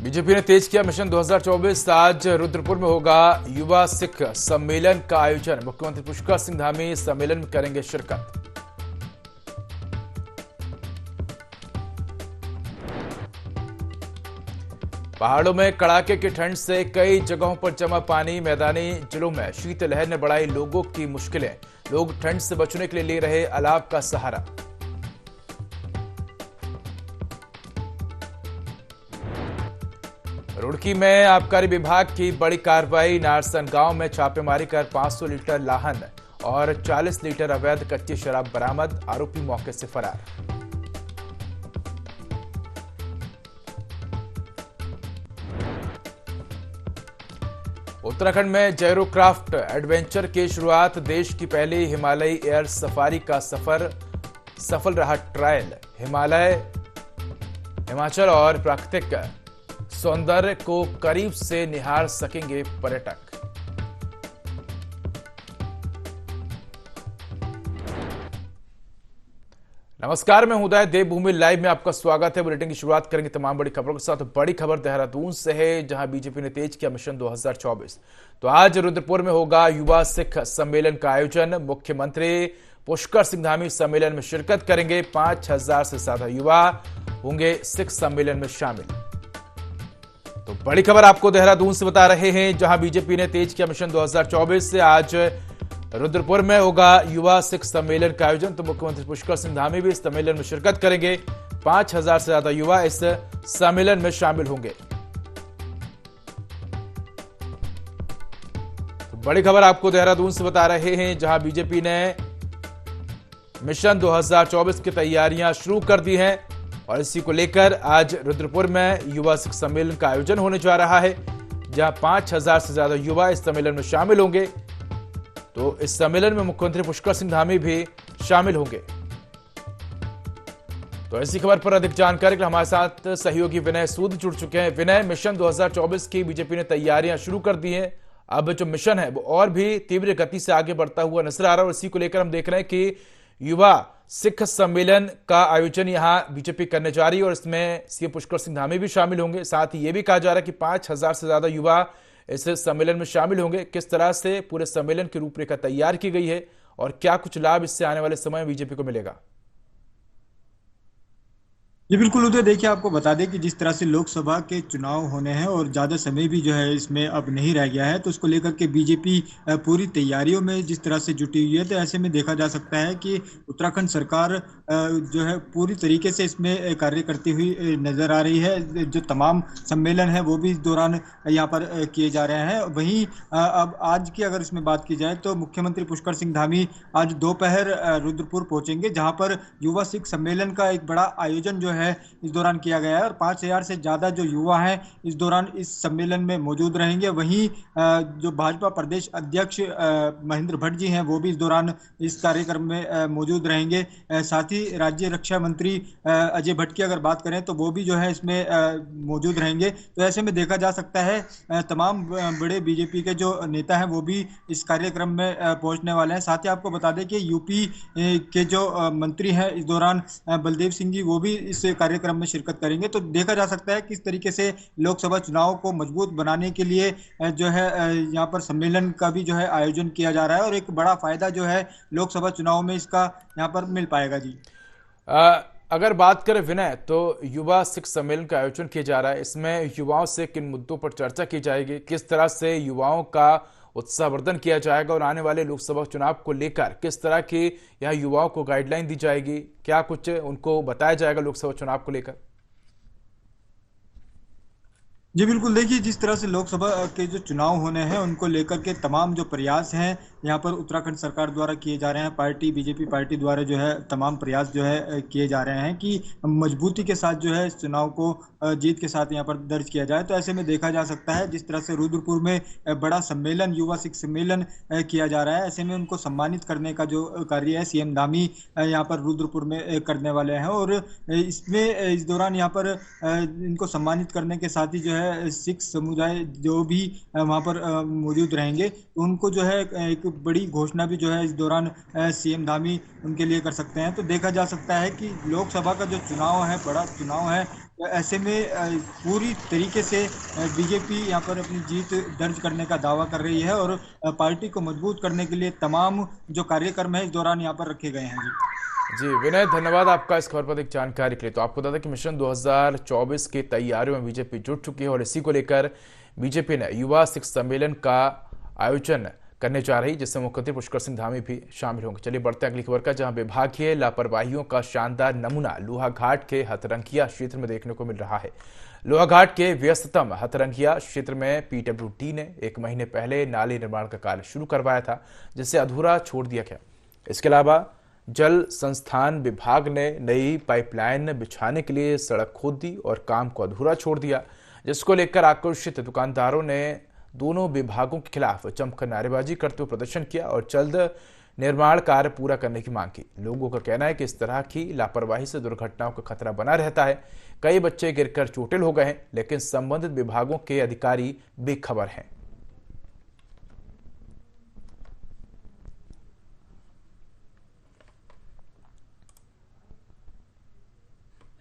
BJP ने तेज किया mission 2024। आज रुद्रपुर में होगा युवा सिख सम्मेलन का आयोजन। मुख्यमंत्री पुष्कर सिंह धामी सम्मेलन में करेंगे शिरकत। पहाड़ों में कड़ाके की ठंड से कई जगहों पर जमा पानी। मैदानी जिलों में शीतलहर ने बढ़ाई लोगों की मुश्किलें। लोग ठंड से बचने के लिए ले रहे अलाव का सहारा। रुड़की में आबकारी विभाग की बड़ी कार्रवाई। नारसन गांव में छापेमारी कर 500 लीटर लाहन और 40 लीटर अवैध कच्ची शराब बरामद। आरोपी मौके से फरार। उत्तराखंड में जैरोक्राफ्ट एडवेंचर की शुरुआत। देश की पहली हिमालयी एयर सफारी का सफल रहा ट्रायल। हिमाचल और प्राकृतिक सौंदर्य को करीब से निहार सकेंगे पर्यटक। नमस्कार, मैं उदय। देवभूमि लाइव में आपका स्वागत है। बुलेटिन की शुरुआत करेंगे तमाम बड़ी खबरों के साथ। बड़ी खबर देहरादून से है, जहां बीजेपी ने तेज किया मिशन 2024। तो आज रुद्रपुर में होगा युवा सिख सम्मेलन का आयोजन। मुख्यमंत्री पुष्कर सिंह धामी सम्मेलन में शिरकत करेंगे। 5000 से ज्यादा युवा होंगे सिख सम्मेलन में शामिल। तो बड़ी खबर आपको देहरादून से बता रहे हैं, जहां बीजेपी ने तेज किया मिशन 2024 से आज रुद्रपुर में होगा युवा सिख सम्मेलन का आयोजन। तो मुख्यमंत्री पुष्कर सिंह धामी भी इस सम्मेलन में शिरकत करेंगे। 5000 से ज्यादा युवा इस सम्मेलन में शामिल होंगे। तो बड़ी खबर आपको देहरादून से बता रहे हैं, जहां बीजेपी ने मिशन 2024 की तैयारियां शुरू कर दी हैं और इसी को लेकर आज रुद्रपुर में युवा सिख सम्मेलन का आयोजन होने जा रहा है, जहां 5000 से ज्यादा युवा इस सम्मेलन में शामिल होंगे। तो इस सम्मेलन में मुख्यमंत्री पुष्कर सिंह धामी भी शामिल होंगे। तो ऐसी खबर पर अधिक जानकारी के लिए हमारे साथ सहयोगी विनय सूद जुड़ चुके हैं। विनय, मिशन 2024 की बीजेपी ने तैयारियां शुरू कर दी हैं। अब जो मिशन है वो और भी तीव्र गति से आगे बढ़ता हुआ नजर आ रहा है और इसी को लेकर हम देख रहे हैं कि युवा सिख सम्मेलन का आयोजन यहां बीजेपी करने जा रही है और इसमें सीएम पुष्कर सिंह धामी भी शामिल होंगे। साथ ही यह भी कहा जा रहा है कि 5000 से ज्यादा युवा इस सम्मेलन में शामिल होंगे। किस तरह से पूरे सम्मेलन की रूपरेखा तैयार की गई है और क्या कुछ लाभ इससे आने वाले समय में बीजेपी को मिलेगा? जी बिल्कुल उदय, देखिए आपको बता दें कि जिस तरह से लोकसभा के चुनाव होने हैं और ज़्यादा समय भी जो है इसमें अब नहीं रह गया है, तो उसको लेकर के बीजेपी पूरी तैयारियों में जिस तरह से जुटी हुई है, तो ऐसे में देखा जा सकता है कि उत्तराखंड सरकार जो है पूरी तरीके से इसमें कार्य करती हुई नजर आ रही है। जो तमाम सम्मेलन है वो भी इस दौरान यहाँ पर किए जा रहे हैं। वहीं अब आज की अगर इसमें बात की जाए तो मुख्यमंत्री पुष्कर सिंह धामी आज दोपहर रुद्रपुर पहुंचेंगे, जहाँ पर युवा सिख सम्मेलन का एक बड़ा आयोजन जो है इस दौरान किया गया है और 5000 से ज्यादा जो युवा हैं इस दौरान इस सम्मेलन में मौजूद रहेंगे। वहीं जो भाजपा प्रदेश अध्यक्ष महेंद्र भट्ट जी हैं वो भी इस दौरान इस कार्यक्रम में मौजूद रहेंगे। साथ ही राज्य रक्षा मंत्री अजय भट्ट की अगर बात करें तो वो भी जो है इसमें मौजूद रहेंगे। तो ऐसे में देखा जा सकता है तमाम बड़े बीजेपी के जो नेता हैं वो भी इस कार्यक्रम में पहुंचने वाले हैं। साथ ही आपको बता दें कि यूपी के जो मंत्री हैं इस दौरान बलदेव सिंह जी वो भी इस कार्यक्रम में शिरकत करेंगे। तो देखा जा सकता है किस तरीके से लोकसभा चुनाव को मजबूत बनाने के लिए जो है यहाँ पर सम्मेलन का भी जो है आयोजन किया जा रहा है और एक बड़ा फायदा जो है लोकसभा चुनाव में इसका यहाँ पर मिल पाएगा। जी अगर बात करें विनय, तो युवा सिख सम्मेलन का आयोजन किया जा रहा है, इसमें युवाओं से किन मुद्दों पर चर्चा की जाएगी, किस तरह से युवाओं का उत्साहवर्धन किया जाएगा और आने वाले लोकसभा चुनाव को लेकर किस तरह की यहाँ युवाओं को गाइडलाइन दी जाएगी, क्या कुछ उनको बताया जाएगा लोकसभा चुनाव को लेकर? जी बिल्कुल, देखिए जिस तरह से लोकसभा के जो चुनाव होने हैं उनको लेकर के तमाम जो प्रयास हैं यहाँ पर उत्तराखंड सरकार द्वारा किए जा रहे हैं। बीजेपी पार्टी द्वारा जो है तमाम प्रयास जो है किए जा रहे हैं कि मजबूती के साथ जो है इस चुनाव को जीत के साथ यहाँ पर दर्ज किया जाए। तो ऐसे में देखा जा सकता है जिस तरह से रुद्रपुर में बड़ा सम्मेलन युवा सिख सम्मेलन किया जा रहा है, ऐसे में उनको सम्मानित करने का जो कार्य है सीएम धामी यहाँ पर रुद्रपुर में करने वाले हैं और इसमें इस दौरान यहाँ पर इनको सम्मानित करने के साथ ही जो है है सिख समुदाय जो भी वहां पर मौजूद रहेंगे, तो उनको जो है एक बड़ी घोषणा भी जो है इस दौरान सीएम धामी उनके लिए कर सकते हैं। तो देखा जा सकता है कि लोकसभा का जो चुनाव है, बड़ा चुनाव है, तो ऐसे में पूरी तरीके से बीजेपी यहाँ पर अपनी जीत दर्ज करने का दावा कर रही है और पार्टी को मजबूत करने के लिए तमाम जो कार्यक्रम है इस दौरान यहाँ पर रखे गए हैं। जी जी विनय, धन्यवाद आपका इस खबर पर एक जानकारी के लिए। तो आपको बता दें कि मिशन 2024 की तैयारियों में बीजेपी जुट चुकी है और इसी को लेकर बीजेपी ने युवा सिख सम्मेलन का आयोजन करने जा रही, जिससे मुख्यमंत्री पुष्कर सिंह धामी भी शामिल होंगे। चलिए बढ़ते हैं अगली खबर का, जहां विभागीय लापरवाहियों का शानदार नमूना लोहाघाट के हथरंगिया क्षेत्र में देखने को मिल रहा है। लोहाघाट के व्यस्ततम हथरंगिया क्षेत्र में पीडब्ल्यूडी ने 1 महीने पहले नाले निर्माण का कार्य शुरू करवाया था, जिसे अधूरा छोड़ दिया गया। इसके अलावा जल संस्थान विभाग ने नई पाइपलाइन बिछाने के लिए सड़क खोद दी और काम को अधूरा छोड़ दिया, जिसको लेकर आक्रोशित दुकानदारों ने दोनों विभागों के खिलाफ जमकर नारेबाजी करते हुए प्रदर्शन किया और जल्द निर्माण कार्य पूरा करने की मांग की। लोगों का कहना है कि इस तरह की लापरवाही से दुर्घटनाओं का खतरा बना रहता है। कई बच्चे गिरकर चोटिल हो गए हैं, लेकिन संबंधित विभागों के अधिकारी बेखबर हैं।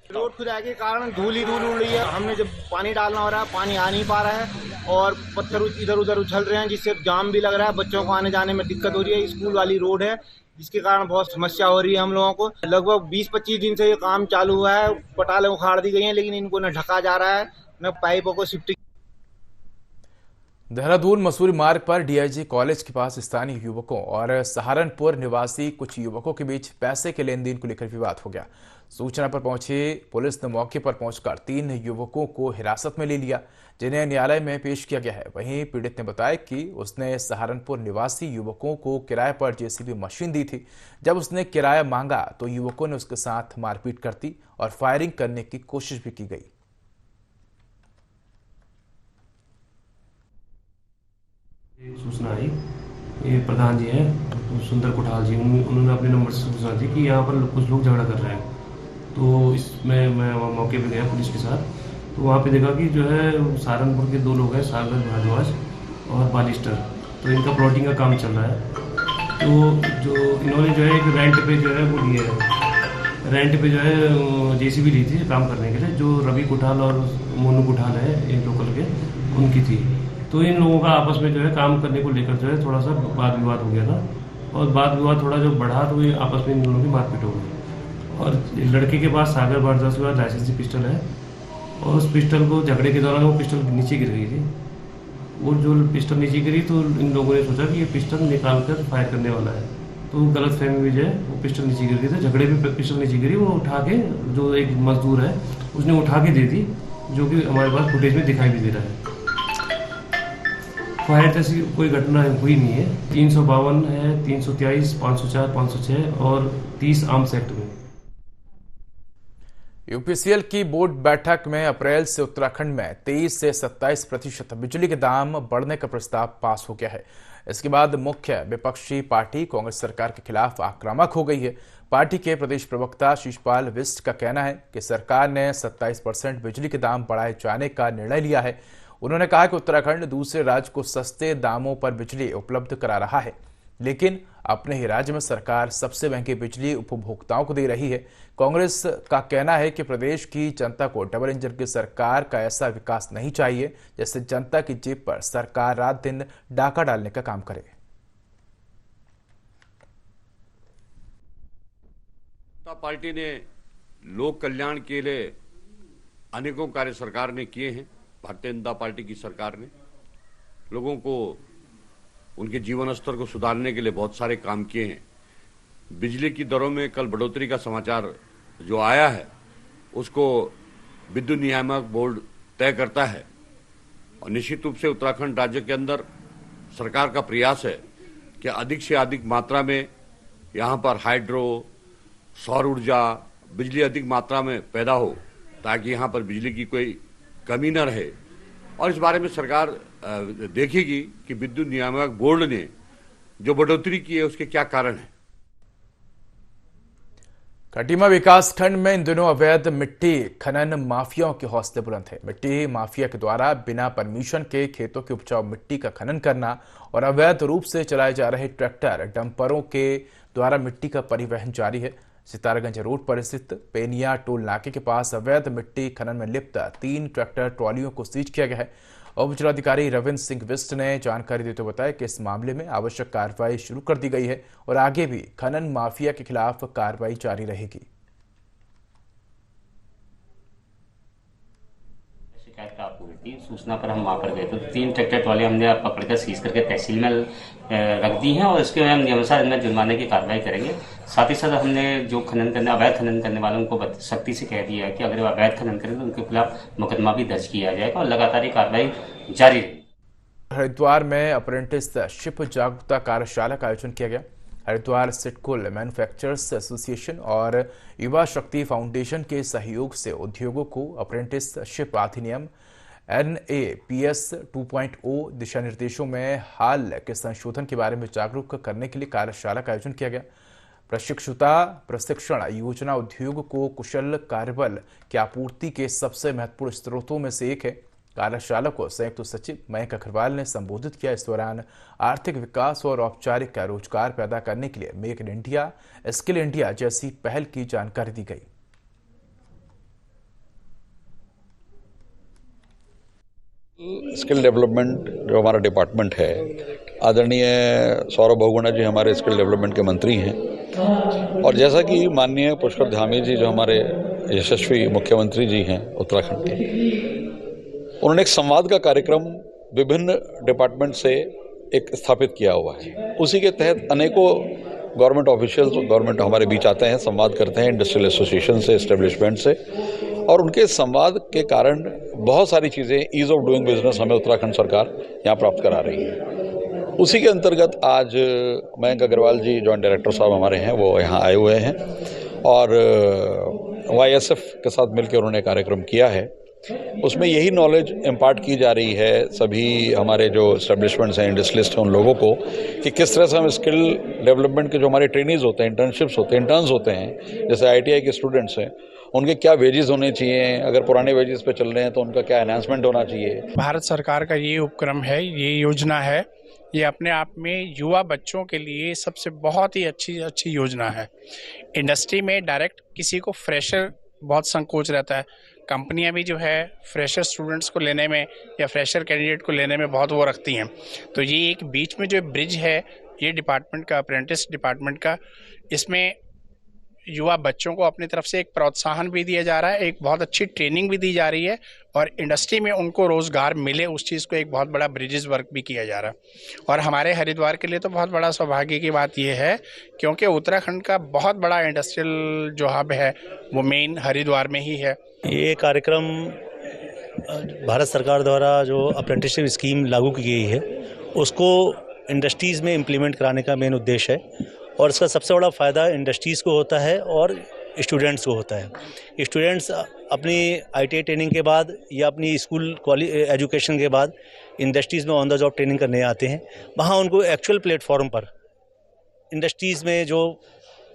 रोड खुदाई के कारण धूल ही धूल उड़ रही है। हमने जब पानी डालना हो रहा है, पानी आ नहीं पा रहा है और पत्थर इधर उधर उछल रहे हैं, जिससे जाम भी लग रहा है। बच्चों को आने जाने में दिक्कत हो रही है। स्कूल वाली रोड है, जिसके कारण बहुत समस्या हो रही है हम लोगों को। लगभग 20-25 दिन से ये काम चालू हुआ है। पटाले उखाड़ दी गई हैं, लेकिन इनको न ढका जा रहा है न पाइपों को शिफ्ट। देहरादून मसूरी मार्ग पर डीआईजी कॉलेज के पास स्थानीय युवकों और सहारनपुर निवासी कुछ युवकों के बीच पैसे के लेन देन को लेकर विवाद हो गया। सूचना पर पहुंची पुलिस ने मौके पर पहुंचकर 3 युवकों को हिरासत में ले लिया, जिन्हें न्यायालय में पेश किया गया है। वहीं पीड़ित ने बताया कि उसने सहारनपुर निवासी युवकों को किराए पर जेसीबी मशीन दी थी। जब उसने किराया मांगा तो युवकों ने उसके साथ मारपीट कर दी और फायरिंग करने की कोशिश भी की गई। सूचना आई, ये प्रधान जी हैं सुंदर कुठाल जी, उन्होंने अपने नंबर से सूचना दी कि यहाँ पर कुछ लोग झगड़ा कर रहे हैं। तो इसमें मैं मौके पे गया पुलिस के साथ, तो वहाँ पे देखा कि जो है सहारनपुर के 2 लोग हैं, सागर भारद्वाज और बालिस्टर। तो इनका प्लॉटिंग का काम चल रहा है। तो जो इन्होंने जो है एक रेंट पे जो है वो लिए है, रेंट पे जो है जेसीबी ली थी काम करने के लिए, जो रवि कुठाल और मोनू कुठाल है एक लोकल के, उनकी थी। तो इन लोगों का आपस में जो है काम करने को लेकर जो है थोड़ा सा वाद विवाद हो गया था और वाद विवाद थोड़ा जो बढ़ा तो ये आपस में इन दोनों की मारपीट हो गई। और लड़के के पास सागर भारद्वाज के पास लाइसेंसी पिस्टल है और उस पिस्टल को झगड़े के दौरान वो पिस्टल नीचे गिर गई थी। वो जो पिस्टल नीचे गिरी तो इन लोगों ने सोचा कि ये पिस्टल निकाल कर फायर करने वाला है, तो गलत फहमी में जो है वो पिस्टल नीचे गिर गई थी। झगड़े में पिस्टल नीचे गिरी, वो उठा के जो एक मजदूर है उसने उठा के दे दी, जो कि हमारे पास फुटेज में दिखाई भी दे रहा है। फायर जैसी कोई घटना हुई नहीं है। 352 है, 323, 504, 506 और 30 आर्म्स एक्ट में। यूपीसीएल की बोर्ड बैठक में अप्रैल से उत्तराखंड में 23 से 27% बिजली के दाम बढ़ने का प्रस्ताव पास हो गया है। इसके बाद मुख्य विपक्षी पार्टी कांग्रेस सरकार के खिलाफ आक्रामक हो गई है। पार्टी के प्रदेश प्रवक्ता शिषपाल बिष्ट का कहना है कि सरकार ने 27% बिजली के दाम बढ़ाए जाने का निर्णय लिया है। उन्होंने कहा कि उत्तराखंड दूसरे राज्य को सस्ते दामों पर बिजली उपलब्ध करा रहा है, लेकिन अपने ही राज्य में सरकार सबसे महंगी बिजली उपभोक्ताओं को दे रही है। कांग्रेस का कहना है कि प्रदेश की जनता को डबल इंजन की सरकार का ऐसा विकास नहीं चाहिए जैसे जनता की जेब पर सरकार रात दिन डाका डालने का काम करे। पार्टी ने लोक कल्याण के लिए अनेकों कार्य सरकार ने किए हैं। भारतीय जनता पार्टी की सरकार ने लोगों को उनके जीवन स्तर को सुधारने के लिए बहुत सारे काम किए हैं। बिजली की दरों में कल बढ़ोतरी का समाचार जो आया है उसको विद्युत नियामक बोर्ड तय करता है और निश्चित रूप से उत्तराखंड राज्य के अंदर सरकार का प्रयास है कि अधिक से अधिक मात्रा में यहाँ पर हाइड्रो, सौर ऊर्जा, बिजली अधिक मात्रा में पैदा हो ताकि यहाँ पर बिजली की कोई कमी न रहे। और इस बारे में सरकार देखेगी कि विद्युत नियामक बोर्ड ने जो बढ़ोतरी की है उसके क्या कारण है। खटीमा विकासखंड में इन दिनों अवैध मिट्टी खनन माफियाओं के हौसले बुलंद हैं। मिट्टी माफिया के द्वारा बिना परमिशन के खेतों की उपजाऊ मिट्टी का खनन करना और अवैध रूप से चलाए जा रहे ट्रैक्टर डंपरों के द्वारा मिट्टी का परिवहन जारी है। सितारागंज रोड पर स्थित पेनिया टोल नाके के पास अवैध मिट्टी खनन में लिप्त 3 ट्रैक्टर ट्रॉलियों को सीज किया गया है। उप जिलाधिकारी रविंद्र सिंह बिष्ट ने जानकारी देते हुए बताया कि इस मामले में आवश्यक कार्रवाई शुरू कर दी गई है और आगे भी खनन माफिया के खिलाफ कार्रवाई जारी रहेगी। शिकायत प्राप्त हुई थी, सूचना पर हम वहाँ पर गए तो 3 ट्रैक्टर ट्रॉली हमने पकड़कर सीज करके तहसील में रख दी हैं और इसके हम नियमानुसार इनमें जुर्माने की कार्रवाई करेंगे। साथ ही साथ हमने जो अवैध खनन करने वालों को सख्ती से कह दिया है कि अगर वो अवैध खनन करें तो उनके खिलाफ मुकदमा भी दर्ज किया जाएगा और लगातार ये कार्रवाई जारी रहेगी। हरिद्वार में अप्रेंटिसशिप जागरूकता कार्यशाला का आयोजन किया गया। हरिद्वार सिटकुल मैन्युफैक्चरर्स एसोसिएशन और युवा शक्ति फाउंडेशन के सहयोग से उद्योगों को अप्रेंटिसशिप अधिनियम NAPS 2.0 दिशा निर्देशों में हाल के संशोधन के बारे में जागरूक करने के लिए कार्यशाला का आयोजन किया गया। प्रशिक्षण योजना उद्योग को कुशल कार्यबल की आपूर्ति के सबसे महत्वपूर्ण स्रोतों में से एक है। कार्यशाला को संयुक्त सचिव मयंक अग्रवाल ने संबोधित किया। इस दौरान आर्थिक विकास और औपचारिक रोजगार पैदा करने के लिए make in India, skill India जैसी पहल की जानकारी दी गई। स्किल डेवलपमेंट जो हमारा डिपार्टमेंट है, आदरणीय सौरभ बहुगुणा जी हमारे स्किल डेवलपमेंट के मंत्री हैं और जैसा कि माननीय पुष्कर धामी जी जो हमारे यशस्वी मुख्यमंत्री जी हैं उत्तराखंड के, उन्होंने एक संवाद का कार्यक्रम विभिन्न डिपार्टमेंट से एक स्थापित किया हुआ है। उसी के तहत अनेकों गवर्नमेंट ऑफिशियल्स गवर्नमेंट हमारे बीच आते हैं, संवाद करते हैं इंडस्ट्रियल एसोसिएशन से, एस्टेब्लिशमेंट से, और उनके संवाद के कारण बहुत सारी चीज़ें ईज़ ऑफ डूइंग बिजनेस हमें उत्तराखंड सरकार यहाँ प्राप्त करा रही है। उसी के अंतर्गत आज मयंक अग्रवाल जी जॉइंट डायरेक्टर साहब हमारे हैं, वो यहाँ आए हुए हैं और YSF के साथ मिलकर उन्होंने कार्यक्रम किया है। उसमें यही नॉलेज इम्पार्ट की जा रही है सभी हमारे जो एस्टेब्लिशमेंट्स हैं, इंडस्ट्रियलिस्ट हैं, उन लोगों को कि किस तरह से हम स्किल डेवलपमेंट के जो हमारे ट्रेनीज होते हैं, इंटर्नशिप्स होते हैं, इंटर्न्स होते हैं, जैसे ITI के स्टूडेंट्स हैं, उनके क्या वेजेस होने चाहिए, अगर पुराने वेजेस पे चल रहे हैं तो उनका क्या एनहांसमेंट होना चाहिए। भारत सरकार का ये उपक्रम है, ये योजना है, ये अपने आप में युवा बच्चों के लिए सबसे बहुत ही अच्छी योजना है। इंडस्ट्री में डायरेक्ट किसी को फ्रेशर बहुत संकोच रहता है। कंपनियां भी जो है फ्रेशर स्टूडेंट्स को लेने में या फ्रेशर कैंडिडेट को लेने में बहुत वो रखती हैं। तो ये एक बीच में जो ब्रिज है ये डिपार्टमेंट का, अप्रेंटिस डिपार्टमेंट का, इसमें युवा बच्चों को अपनी तरफ से एक प्रोत्साहन भी दिया जा रहा है, एक बहुत अच्छी ट्रेनिंग भी दी जा रही है और इंडस्ट्री में उनको रोजगार मिले उस चीज़ को एक बहुत बड़ा ब्रिजेस वर्क भी किया जा रहा है। और हमारे हरिद्वार के लिए तो बहुत बड़ा सौभाग्य की बात यह है क्योंकि उत्तराखंड का बहुत बड़ा इंडस्ट्रियल जो हब है वो मेन हरिद्वार में ही है। ये कार्यक्रम भारत सरकार द्वारा जो अप्रेंटिसशिप स्कीम लागू की गई है उसको इंडस्ट्रीज़ में इम्प्लीमेंट कराने का मेन उद्देश्य है और इसका सबसे बड़ा फ़ायदा इंडस्ट्रीज़ को होता है और स्टूडेंट्स को होता है। स्टूडेंट्स अपनी ITI ट्रेनिंग के बाद या अपनी स्कूल एजुकेशन के बाद इंडस्ट्रीज़ में ऑन द जॉब ट्रेनिंग करने आते हैं। वहाँ उनको एक्चुअल प्लेटफॉर्म पर इंडस्ट्रीज़ में जो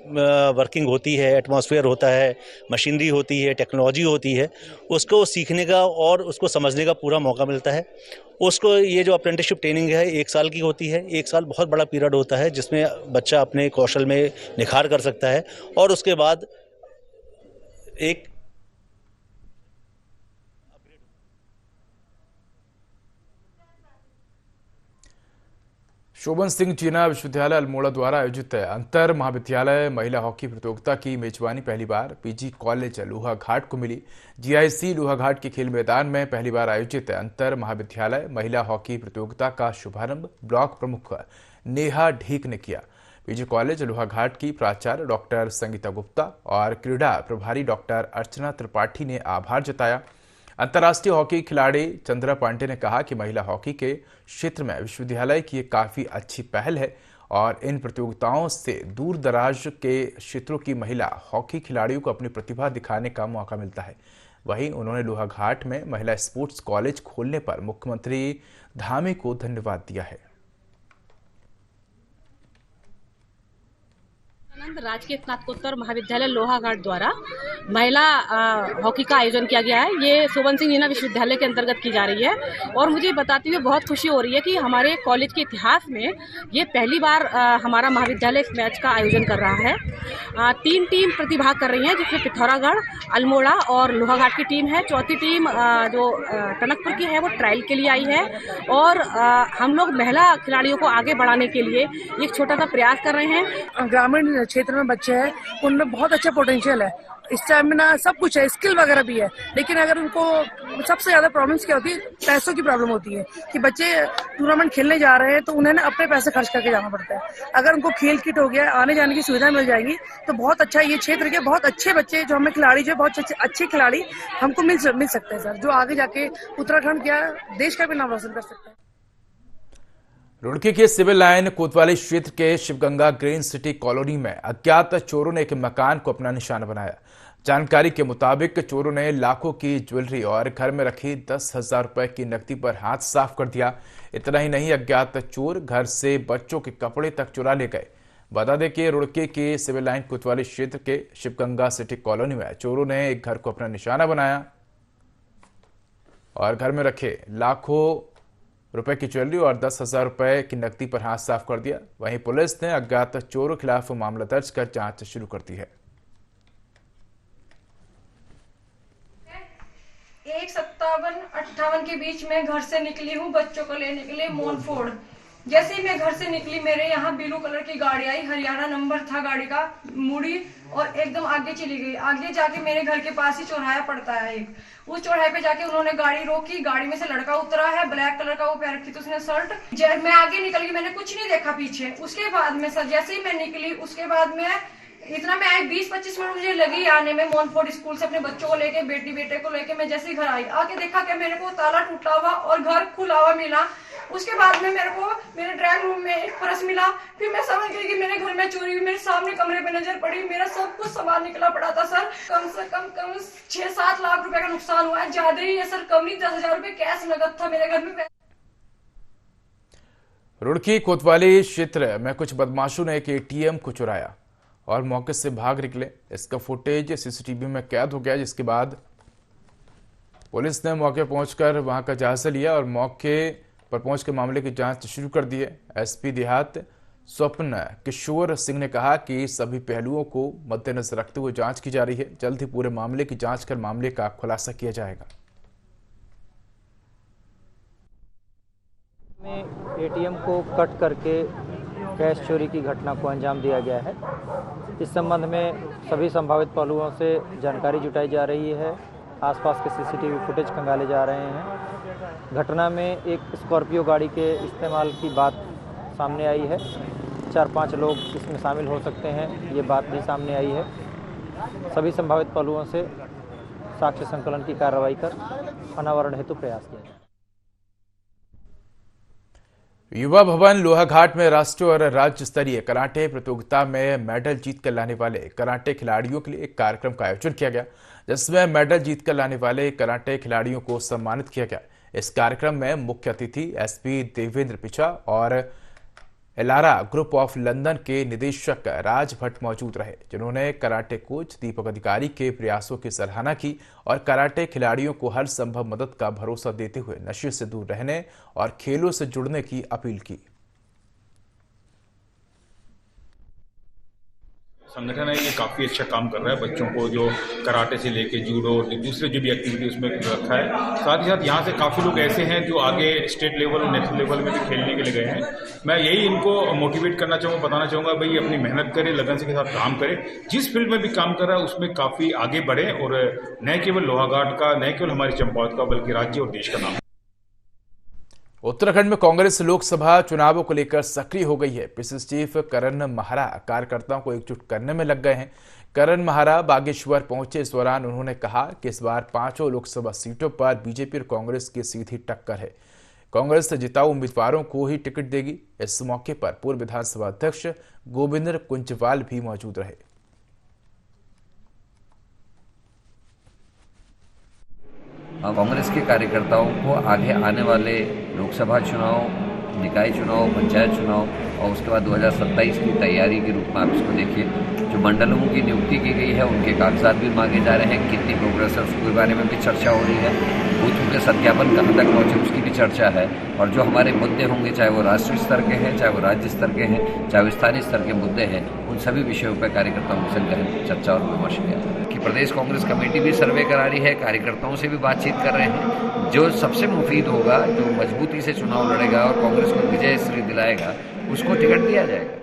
वर्किंग होती है, एटमॉस्फेयर होता है, मशीनरी होती है, टेक्नोलॉजी होती है, उसको सीखने का और उसको समझने का पूरा मौका मिलता है। उसको ये जो अप्रेंटिसशिप ट्रेनिंग है 1 साल की होती है। 1 साल बहुत बड़ा पीरियड होता है जिसमें बच्चा अपने कौशल में निखार कर सकता है और उसके बाद एक शोभन सिंह जीना विश्वविद्यालय अल्मोड़ा द्वारा आयोजित अंतर महाविद्यालय महिला हॉकी प्रतियोगिता की मेजबानी पहली बार PG कॉलेज लोहाघाट को मिली। GIC लोहाघाट के खेल मैदान में पहली बार आयोजित अंतर महाविद्यालय महिला हॉकी प्रतियोगिता का शुभारंभ ब्लॉक प्रमुख नेहा ढीक ने किया। PG कॉलेज लोहाघाट की प्राचार्य डॉक्टर संगीता गुप्ता और क्रीड़ा प्रभारी डॉक्टर अर्चना त्रिपाठी ने आभार जताया। अंतर्राष्ट्रीय हॉकी खिलाड़ी चंद्रा पांडे ने कहा कि महिला हॉकी के क्षेत्र में विश्वविद्यालय की ये काफ़ी अच्छी पहल है और इन प्रतियोगिताओं से दूर दराज के क्षेत्रों की महिला हॉकी खिलाड़ियों को अपनी प्रतिभा दिखाने का मौका मिलता है। वहीं उन्होंने लोहाघाट में महिला स्पोर्ट्स कॉलेज खोलने पर मुख्यमंत्री धामी को धन्यवाद दिया है। राजकीय स्नातकोत्तर महाविद्यालय लोहाघाट द्वारा महिला हॉकी का आयोजन किया गया है। ये सोबन सिंह नीना विश्वविद्यालय के अंतर्गत की जा रही है और मुझे बताते हुए बहुत खुशी हो रही है कि हमारे कॉलेज के इतिहास में ये पहली बार हमारा महाविद्यालय इस मैच का आयोजन कर रहा है। 3 टीम प्रतिभाग कर रही हैं, जिसमें पिथौरागढ़, अल्मोड़ा और लोहाघाट की टीम है। चौथी टीम जो टनकपुर की है वो ट्रायल के लिए आई है और हम लोग महिला खिलाड़ियों को आगे बढ़ाने के लिए एक छोटा सा प्रयास कर रहे हैं। ग्रामीण क्षेत्र में बच्चे हैं, उनमें बहुत अच्छा पोटेंशियल है, स्टैमिना सब कुछ है, स्किल वगैरह भी है, लेकिन अगर उनको सबसे ज्यादा प्रॉब्लम्स क्या होती है, पैसों की प्रॉब्लम होती है कि बच्चे टूर्नामेंट खेलने जा रहे हैं तो उन्हें अपने पैसे खर्च करके जाना पड़ता है। अगर उनको खेल किट हो गया, आने जाने की सुविधा मिल जाएगी तो बहुत अच्छा, ये क्षेत्र के बहुत अच्छे बच्चे जो हमें खिलाड़ी जो बहुत अच्छे खिलाड़ी हमको मिल सकते हैं सर, जो आगे जाके उत्तराखंड क्या देश का भी नाम रोशन कर सकते हैं। रुड़की के सिविल लाइन कोतवाली क्षेत्र के शिवगंगा ग्रीन सिटी कॉलोनी में अज्ञात चोरों ने एक मकान को अपना निशाना बनाया। जानकारी के मुताबिक चोरों ने लाखों की ज्वेलरी और घर में रखी 10,000 रुपए की नकदी पर हाथ साफ कर दिया। इतना ही नहीं, अज्ञात चोर घर से बच्चों के कपड़े तक चुरा ले गए। बता दें कि रुड़की के सिविल लाइन कोतवाली क्षेत्र के शिवगंगा सिटी कॉलोनी में चोरों ने एक घर को अपना निशाना बनाया और घर में रखे लाखों रुपए की ज्वेलरी और 10,000 रुपए की नकदी पर हाथ साफ कर दिया। वहीं पुलिस ने अज्ञात चोरों के खिलाफ मामला दर्ज कर जांच शुरू कर दी है। 1:57-58 के बीच में घर से निकली हूँ बच्चों को लेने के लिए मोनफोड़। जैसे ही मैं घर से निकली, मेरे यहाँ ब्लू कलर की गाड़ी आई, हरियाणा नंबर था गाड़ी का, मुड़ी और एकदम आगे चली गई। आगे जाके मेरे घर के पास ही चौराहा पड़ता है एक, उस चौराहे पे जाके उन्होंने गाड़ी रोकी। गाड़ी में से लड़का उतरा है, ब्लैक कलर का वो पहन रखी थी उसने शर्ट। मैं आगे निकल गई, मैंने कुछ नहीं देखा पीछे। उसके बाद में सर जैसे ही मैं निकली, उसके बाद में इतना मैं आई 20-25 मिनट मुझे लगी आने में मोनफोर्ड स्कूल से अपने बच्चों को लेके, बेटे को लेके। मैं जैसे ही घर आई, आके देखा क्या मेरे को ताला टूटा हुआ और घर खुला हुआ मिला। उसके बाद में मेरे को मेरे ड्राइंग रूम में एक पर्स मिला। फिर मैं समझ गई कि मेरे घर में चोरी हुई। मेरे सामने कमरे पे नजर पड़ी, मेरा सब कुछ सामान निकला पड़ा था सर। कम से कम 6-7 लाख रुपए का नुकसान हुआ है। ज्यादा ही है सर, कम नहीं, 10,000 रुपए कैश नगद था मेरे घर में। रुड़की कोतवाली क्षेत्र में कुछ बदमाशों ने एक एटीएम को चुराया और मौके से भाग निकले। इसका फुटेज सीसीटीवी में कैद हो गया, जिसके बाद पुलिस ने मौके पहुंचकर वहां का जायजा लिया और मौके पर पहुंचकर मामले की जांच शुरू कर दी है। एसपी देहात स्वप्न किशोर सिंह ने कहा कि सभी पहलुओं को मद्देनजर रखते हुए जांच की जा रही है। जल्द ही पूरे मामले की जांच कर मामले का खुलासा किया जाएगा। एटीएम को कट करके कैश चोरी की घटना को अंजाम दिया गया है। इस संबंध में सभी संभावित पहलुओं से जानकारी जुटाई जा रही है। आसपास के सीसीटीवी फुटेज खंगाले जा रहे हैं। घटना में एक स्कॉर्पियो गाड़ी के इस्तेमाल की बात सामने आई है। 4-5 लोग इसमें शामिल हो सकते हैं, ये बात भी सामने आई है। सभी संभावित पहलुओं से साक्ष्य संकलन की कार्रवाई कर अनावरण हेतु प्रयास किया जाए। युवा भवन लोहाघाट में राष्ट्रीय और राज्य स्तरीय कराटे प्रतियोगिता में मेडल जीत कर लाने वाले कराटे खिलाड़ियों के लिए एक कार्यक्रम का आयोजन किया गया, जिसमें मेडल जीत कर लाने वाले कराटे खिलाड़ियों को सम्मानित किया गया। इस कार्यक्रम में मुख्य अतिथि एसपी देवेंद्र पिचा और एलारा ग्रुप ऑफ लंदन के निदेशक राज भट्ट मौजूद रहे, जिन्होंने कराटे कोच दीपक अधिकारी के प्रयासों की सराहना की और कराटे खिलाड़ियों को हर संभव मदद का भरोसा देते हुए नशे से दूर रहने और खेलों से जुड़ने की अपील की। संगठन है, ये काफ़ी अच्छा काम कर रहा है। बच्चों को जो कराटे से लेके जूडो और दूसरे जो भी एक्टिविटी उसमें रखा है। साथ ही साथ यहाँ से काफ़ी लोग ऐसे हैं जो आगे स्टेट लेवल और नेशनल लेवल में भी खेलने के लिए गए हैं। मैं यही इनको मोटिवेट करना चाहूँगा, बताना चाहूँगा भाई अपनी मेहनत करें, लगन से के साथ काम करें। जिस फील्ड में भी काम कर रहा है उसमें काफ़ी आगे बढ़े और न केवल लोहाघाट का, न केवल हमारी चंपावत का, बल्कि राज्य और देश का नाम। उत्तराखंड में कांग्रेस लोकसभा चुनावों को लेकर सक्रिय हो गई है। पीसीसी चीफ करण महारा कार्यकर्ताओं को एकजुट करने में लग गए हैं। करण महारा बागेश्वर पहुंचे। इस दौरान उन्होंने कहा कि इस बार 5 लोकसभा सीटों पर बीजेपी और कांग्रेस की सीधी टक्कर है। कांग्रेस जिताऊ उम्मीदवारों को ही टिकट देगी। इस मौके पर पूर्व विधानसभा अध्यक्ष गोविंद कुंजवाल भी मौजूद रहे। कांग्रेस के कार्यकर्ताओं को आगे आने वाले लोकसभा चुनाव निकाय चुनाव, पंचायत चुनाव और उसके बाद 2027 की तैयारी के रूप में आप इसको देखिए। जो मंडलों की नियुक्ति की गई है उनके कागजात भी मांगे जा रहे हैं, कितनी प्रोग्रेस है उसके बारे में भी चर्चा हो रही है, बूथों के सत्यापन कहाँ तक पहुँचे उसकी भी चर्चा है। और जो हमारे मुद्दे होंगे, चाहे वो राष्ट्रीय स्तर के हैं, चाहे वो राज्य स्तर के हैं, चाहे वो स्थानीय स्तर के मुद्दे हैं, उन सभी विषयों पर कार्यकर्ताओं के संग चर्चा और विमर्श किया कि प्रदेश कांग्रेस कमेटी भी सर्वे करा रही है, कार्यकर्ताओं से भी बातचीत कर रहे हैं। जो सबसे मुफीद होगा, जो मजबूती से चुनाव लड़ेगा और कांग्रेस को विजय श्री दिलाएगा, उसको टिकट दिया जाएगा।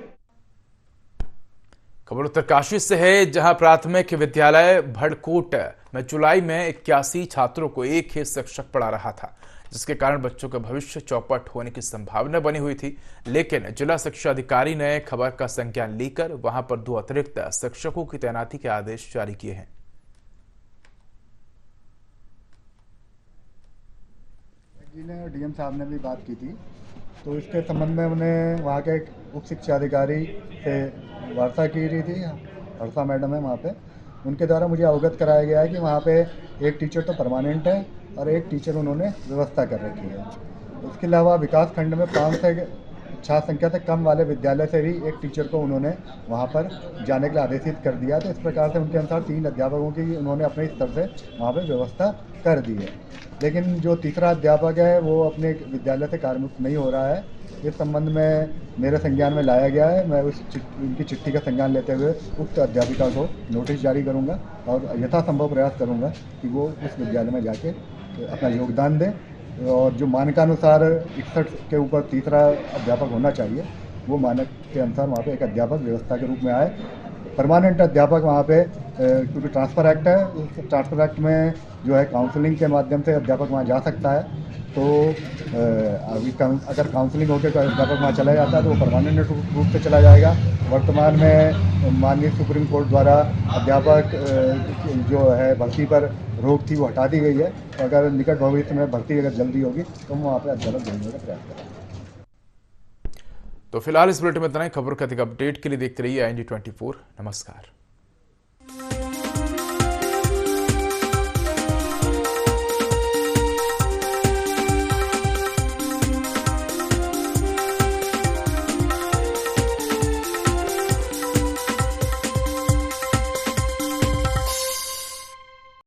खबर उत्तरकाशी से है, जहां प्राथमिक विद्यालय भड़कोट में जुलाई में 81 छात्रों को एक ही शिक्षक पढ़ा रहा था, जिसके कारण बच्चों का भविष्य चौपट होने की संभावना बनी हुई थी। लेकिन जिला शिक्षा अधिकारी ने खबर का संज्ञान लेकर वहां पर 2 अतिरिक्त शिक्षकों की तैनाती के आदेश जारी किए हैं। डीएम साहब ने भी बात की थी, तो इसके संबंध में उन्हें वहाँ के उप शिक्षा अधिकारी से वार्ता की रही थी। हर्षा मैडम है वहाँ पे, उनके द्वारा मुझे अवगत कराया गया है कि वहाँ पे एक टीचर तो परमानेंट है और एक टीचर उन्होंने व्यवस्था कर रखी है। इसके अलावा विकास खंड में 5 से छात्र संख्या से कम वाले विद्यालय से भी एक टीचर को उन्होंने वहाँ पर जाने के लिए आदेशित कर दिया। तो इस प्रकार से उनके अनुसार 3 अध्यापकों की उन्होंने अपने स्तर से वहाँ पर व्यवस्था कर दी है। लेकिन जो तीसरा अध्यापक है वो अपने विद्यालय से कार्यमुक्त नहीं हो रहा है। इस संबंध में मेरे संज्ञान में लाया गया है। मैं उनकी चिट्ठी का संज्ञान लेते हुए उक्त अध्यापिका को नोटिस जारी करूंगा और यथासंभव प्रयास करूंगा कि वो उस विद्यालय में जाके अपना योगदान दें और जो मानकानुसार 61 के ऊपर तीसरा अध्यापक होना चाहिए, वो मानक के अनुसार वहाँ पे एक अध्यापक व्यवस्था के रूप में आए। परमानेंट अध्यापक वहाँ पे क्योंकि ट्रांसफ़र एक्ट है, उस ट्रांसफ़र एक्ट में जो है काउंसलिंग के माध्यम से अध्यापक वहाँ जा सकता है। तो अभी अगर काउंसलिंग होकर कोई अध्यापक वहाँ चला जाता है तो वो परमानेंट रूप से चला जाएगा। वर्तमान में माननीय सुप्रीम कोर्ट द्वारा अध्यापक जो है भर्ती पर रोक थी वो हटा दी गई है। तो अगर निकट भविष्य में भर्ती अगर जल्दी होगी तो हम वहाँ पर अध्यापक देने का प्रयास करेंगे। तो फिलहाल इस बुलेटिन में इतना ही। खबर का अधिक अपडेट के लिए देखते रहिए IND 24। नमस्कार।